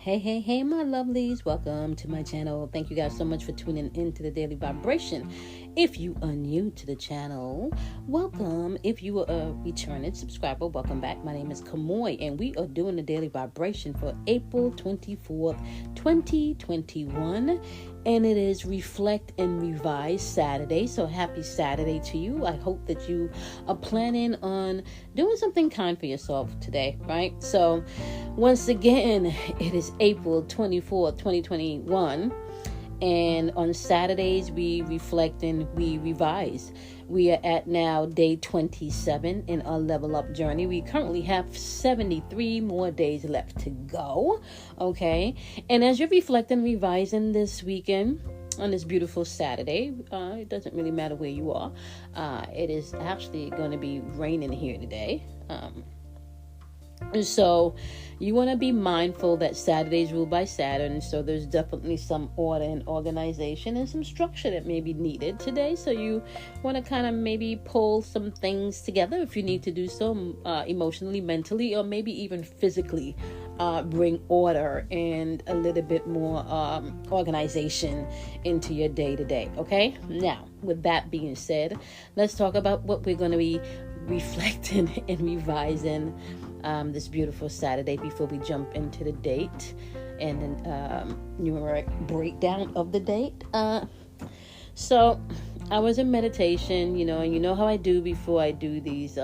Hey, my lovelies. Welcome to my channel. Thank you guys so much for tuning into the Daily Vibration. If you are new to the channel, welcome. If you are a returning subscriber, welcome back. My name is Kamoy, and we are doing the Daily Vibration for April 24th, 2021. And it is Reflect and Revise Saturday. So happy Saturday to you. I hope that you are planning on doing something kind for yourself today, right? So once again, it is April 24th, 2021. And on Saturdays, we reflect and we revise. We are at now day 27 in our level up journey. We currently have 73 more days left to go. Okay. And as you're reflecting, revising this weekend on this beautiful Saturday, it doesn't really matter where you are. It is actually going to be raining here today. So you want to be mindful that Saturday's ruled by Saturn. So there's definitely some order and organization and some structure that may be needed today. So you want to kind of maybe pull some things together if you need to do so, emotionally, mentally, or maybe even physically. Bring order and a little bit more organization into your day to day. Okay. Now, with that being said, let's talk about what we're going to be reflecting and revising this beautiful Saturday before we jump into the date and then numeric breakdown of the date. So I was in meditation, and you know how I do before I do these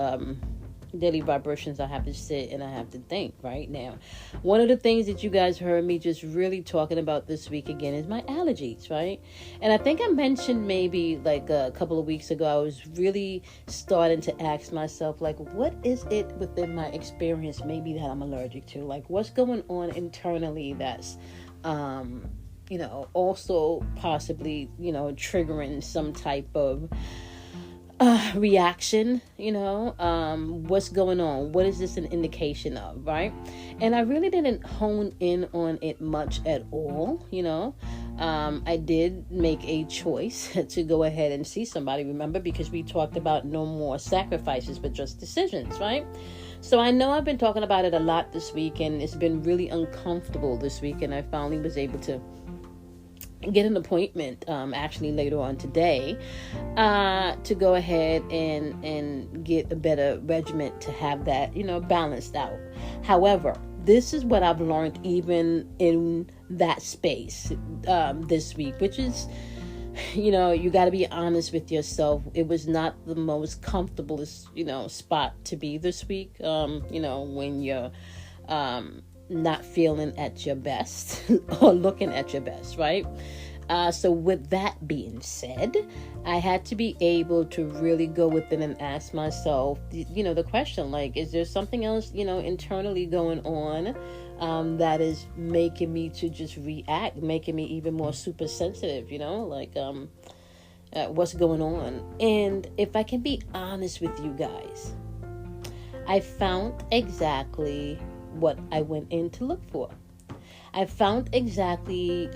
daily vibrations. I have to sit and I have to think right now. One of the things that you guys heard me just really talking about this week again is my allergies, right? And I think I mentioned maybe like a couple of weeks ago, I was really starting to ask myself, like, what is it within my experience maybe that I'm allergic to? Like, what's going on internally that's also possibly, triggering some type of reaction, what's going on? What is this an indication of, right? And I really didn't hone in on it much at all, I did make a choice to go ahead and see somebody, remember, because we talked about no more sacrifices, but just decisions, right? So I know I've been talking about it a lot this week, and it's been really uncomfortable this week, and I finally was able to get an appointment actually later on today to go ahead and get a better regimen to have that balanced out. However, this is what I've learned even in that space this week, which is you got to be honest with yourself. It was not the most comfortablest spot to be this week when you're not feeling at your best or looking at your best, right? So with that being said, I had to be able to really go within and ask myself, the question, like, is there something else, internally going on that is making me to just react, making me even more super sensitive, what's going on? And if I can be honest with you guys, I found exactly what I went in to look for. I found exactly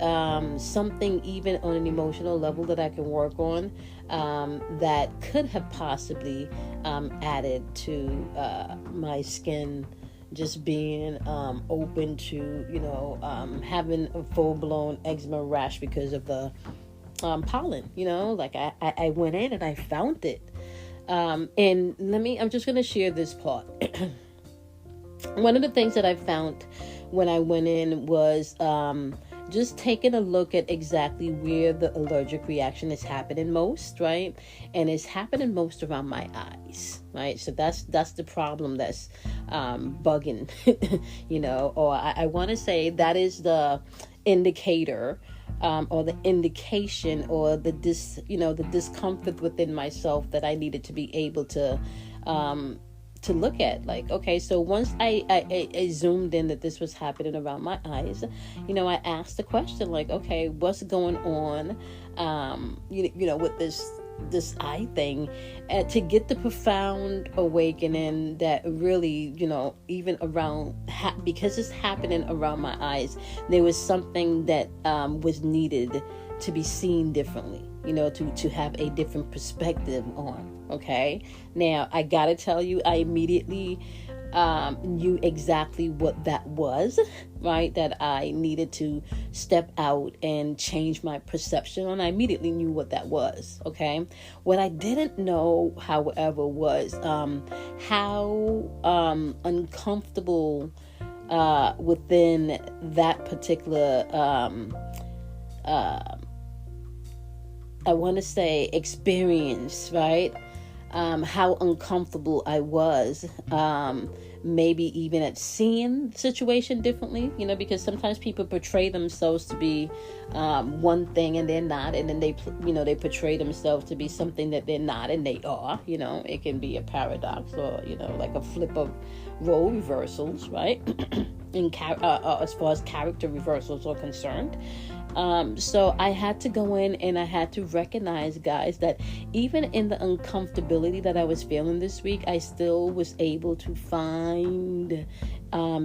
something even on an emotional level that I can work on that could have possibly added to my skin just being open to having a full-blown eczema rash because of the pollen. I went in and I found it. And I'm just going to share this part. One of the things that I found when I went in was just taking a look at exactly where the allergic reaction is happening most, right? And it's happening most around my eyes, right? So that's the problem that's bugging, or I want to say that is the indicator or the indication or the discomfort within myself that I needed to be able to look at. Like, okay, so once I zoomed in that this was happening around my eyes, I asked the question, like, okay, what's going on with this eye thing, to get the profound awakening that really, even around because it's happening around my eyes, there was something that was needed to be seen differently, to have a different perspective on. Okay. Now I gotta tell you, I immediately knew exactly what that was, right? That I needed to step out and change my perception on. I immediately knew what that was, okay? What I didn't know, however, was how uncomfortable within that particular, I want to say, experience, right? How uncomfortable I was, maybe even at seeing the situation differently, because sometimes people portray themselves to be one thing and they're not, and then they portray themselves to be something that they're not and they are. It can be a paradox, or like a flip of role reversals, right? As far as character reversals are concerned. So I had to go in and I had to recognize, guys, that even in the uncomfortability that I was feeling this week, I still was able to find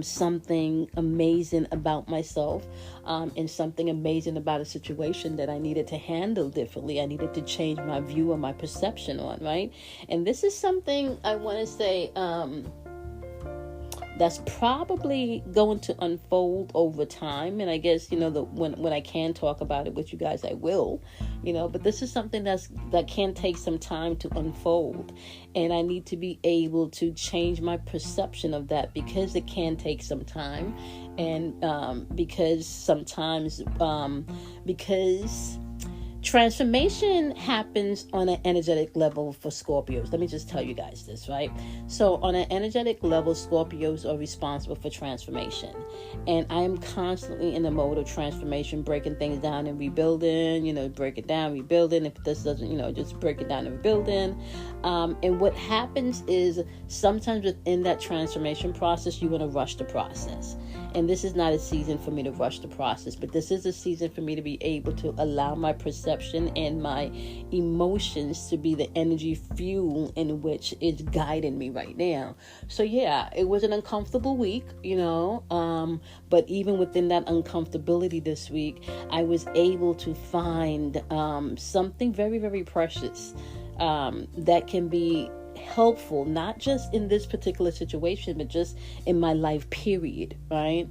something amazing about myself, and something amazing about a situation that I needed to handle differently. I needed to change my view or my perception on, right? And this is something I want to say, that's probably going to unfold over time. And I guess, when I can talk about it with you guys, I will, but this is something that can take some time to unfold. And I need to be able to change my perception of that, because it can take some time. And because sometimes, because transformation happens on an energetic level for Scorpios. Let me just tell you guys this, right? So on an energetic level, Scorpios are responsible for transformation. And I am constantly in the mode of transformation, breaking things down and rebuilding, break it down, rebuilding. If this doesn't, just break it down and rebuilding. And what happens is sometimes within that transformation process, you want to rush the process. And this is not a season for me to rush the process, but this is a season for me to be able to allow my perception and my emotions to be the energy fuel in which it's guiding me right now. So yeah, it was an uncomfortable week, but even within that uncomfortability this week, I was able to find something very, very precious that can be helpful, not just in this particular situation, but just in my life period, right?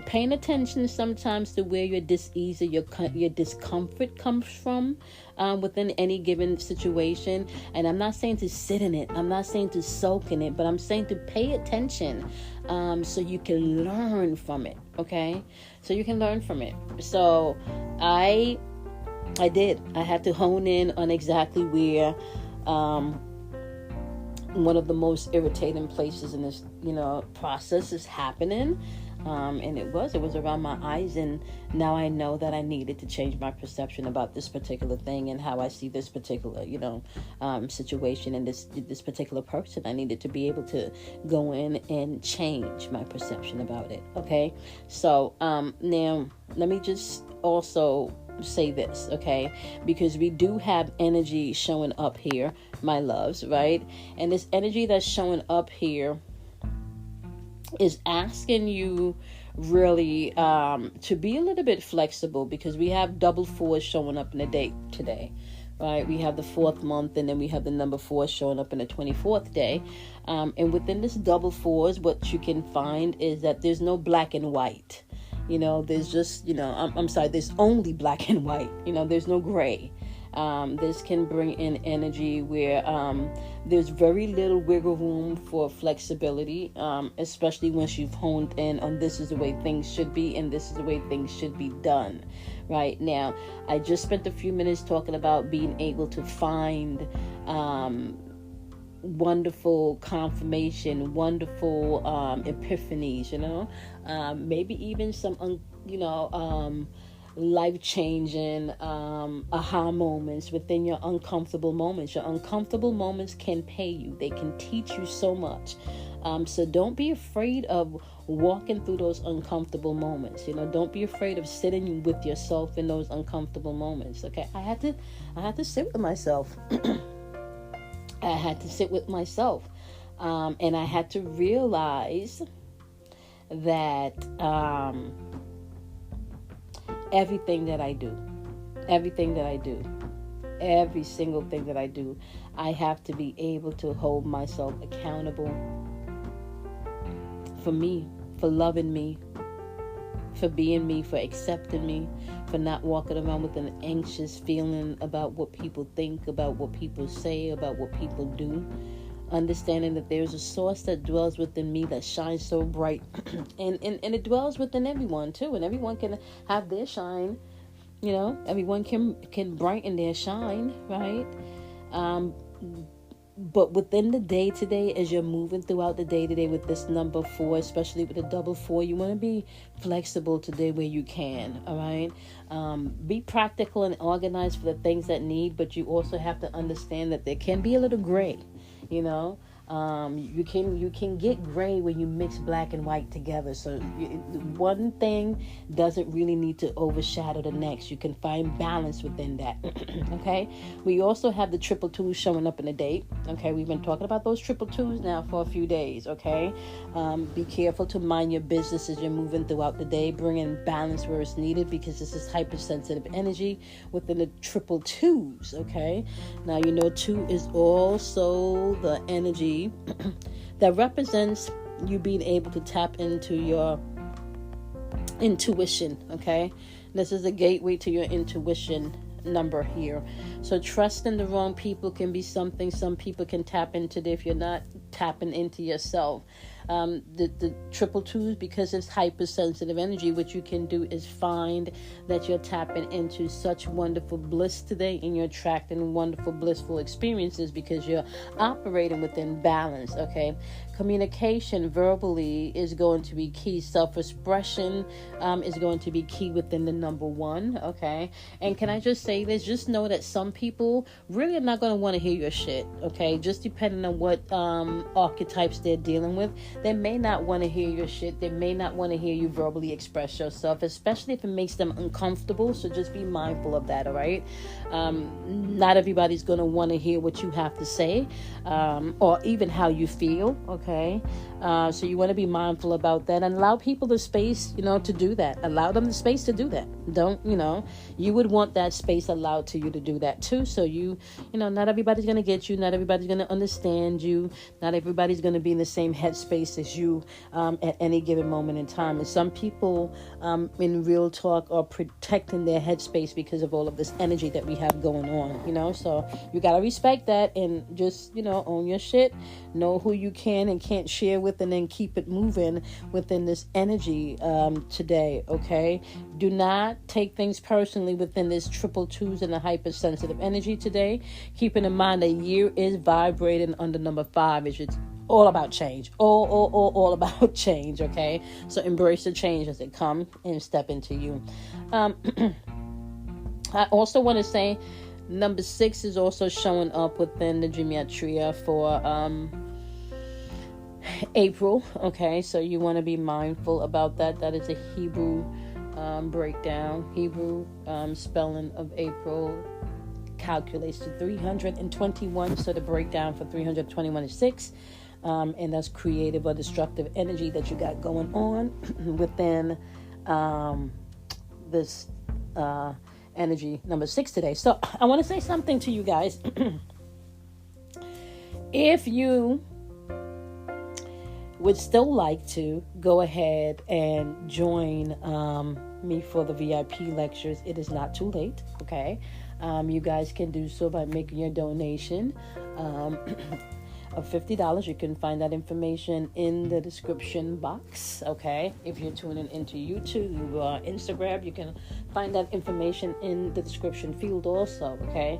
Paying attention sometimes to where your dis-ease or your discomfort comes from within any given situation. And I'm not saying to sit in it, I'm not saying to soak in it, but I'm saying to pay attention so you can learn from it, okay? So you can learn from it. So I did. I had to hone in on exactly where one of the most irritating places in this, process is happening. And it was around my eyes. And now I know that I needed to change my perception about this particular thing and how I see this particular, situation and this particular person. I needed to be able to go in and change my perception about it. Okay. So, now let me just also say this, okay? Because we do have energy showing up here, my loves, right? And this energy that's showing up here is asking you really to be a little bit flexible, because we have double fours showing up in the day today, right? We have the 4th month, and then we have the number 4 showing up in the 24th day. And within this double fours, what you can find is that there's no black and white. There's just, I'm sorry, there's only black and white. There's no gray. This can bring in energy where there's very little wiggle room for flexibility, especially once you've honed in on this is the way things should be and this is the way things should be done. Right now, I just spent a few minutes talking about being able to find wonderful confirmation, wonderful epiphanies, maybe even some life-changing aha moments within your uncomfortable moments. Your uncomfortable moments can pay you. They can teach you so much. So don't be afraid of walking through those uncomfortable moments. Don't be afraid of sitting with yourself in those uncomfortable moments. Okay, I had to sit with myself. I had to sit with myself, and I had to realize that everything that I do, every single thing that I do, I have to be able to hold myself accountable for me, for loving me, for being me, for accepting me, for not walking around with an anxious feeling about what people think, about what people say, about what people do. Understanding that there's a source that dwells within me that shines so bright. and it dwells within everyone too. And everyone can have their shine. Everyone can brighten their shine, right? But within the day today, as you're moving throughout the day today with this number 4, especially with the double 4, you want to be flexible today where you can, all right? Be practical and organized for the things that need, but you also have to understand that there can be a little gray, you can get gray when you mix black and white together. So one thing doesn't really need to overshadow the next. You can find balance within that. Okay. We also have the triple twos showing up in the date. Okay. We've been talking about those triple twos now for a few days. Okay. Be careful to mind your business as you're moving throughout the day. Bring in balance where it's needed, because this is hypersensitive energy within the triple twos. Okay. Now, 2 is also the energy that represents you being able to tap into your intuition. Okay, this is a gateway to your intuition number here. So trusting the wrong people can be something some people can tap into if you're not tapping into yourself. The triple twos, because it's hypersensitive energy, what you can do is find that you're tapping into such wonderful bliss today, and you're attracting wonderful blissful experiences because you're operating within balance. Okay, communication verbally is going to be key. Self-expression is going to be key within the number 1. Okay, and can I just say this? Just know that some people really are not going to want to hear your shit. Okay, just depending on what archetypes they're dealing with. They may not want to hear your shit. They may not want to hear you verbally express yourself, especially if it makes them uncomfortable. So just be mindful of that, all right? Not everybody's going to want to hear what you have to say, or even how you feel, okay? So you want to be mindful about that, and allow people the space, to do that. Allow them the space to do that. Don't, you would want that space allowed to you to do that too. So not everybody's going to get you. Not everybody's going to understand you. Not everybody's going to be in the same headspace as you at any given moment in time. And some people in real talk are protecting their headspace because of all of this energy that we have going on, so you got to respect that and just, own your shit. Know who you can and can't share with, and then keep it moving within this energy today, okay? Do not take things personally within this triple twos and the hypersensitive energy today. Keeping in mind that year is vibrating under number 5. It's all about change. All about change, okay? So embrace the change as it comes and step into you. I also want to say number 6 is also showing up within the gematria for April, okay? So you want to be mindful about that. That is a Hebrew breakdown. Hebrew spelling of April calculates to 321. So the breakdown for 321 is 6. And that's creative or destructive energy that you got going on within this energy number 6 today. So I want to say something to you guys. If you would still like to go ahead and join me for the VIP lectures, it is not too late, okay? You guys can do so by making your donation of $50. You can find that information in the description box, okay? If you're tuning into YouTube or Instagram, you can find that information in the description field also, okay?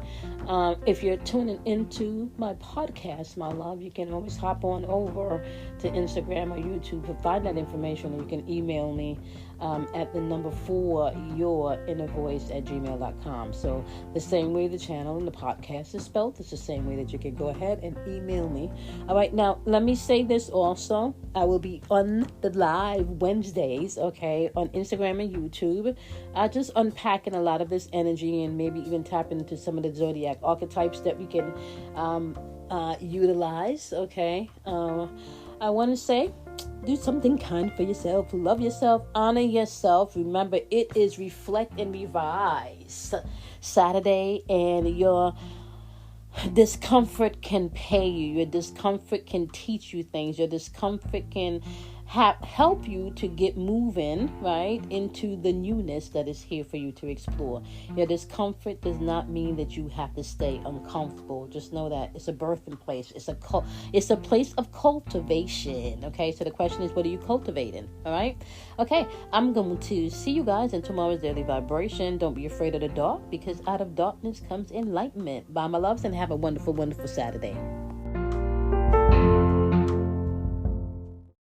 If you're tuning into my podcast, my love, you can always hop on over to Instagram or YouTube to find that information, or you can email me at the number 4 yourinnervoice@gmail.com. So the same way the channel and the podcast is spelled, it's the same way that you can go ahead and email me. All right, now let me say this also. I will be on the live Wednesdays, okay, on Instagram and YouTube. Just unpacking a lot of this energy and maybe even tapping into some of the zodiac archetypes that we can utilize, okay? I want to say, do something kind for yourself. Love yourself. Honor yourself. Remember, it is Reflect and Revise Saturday, and your discomfort can pay you. Your discomfort can teach you things. Your discomfort can help you to get moving, right, into the newness that is here for you to explore. Your discomfort does not mean that you have to stay uncomfortable. Just know that it's a birthing place. It's a place of cultivation. Okay, so the question is, what are you cultivating? All right. Okay, I'm going to see you guys in tomorrow's daily vibration. Don't be afraid of the dark, because out of darkness comes enlightenment. Bye, my loves, and have a wonderful, wonderful Saturday.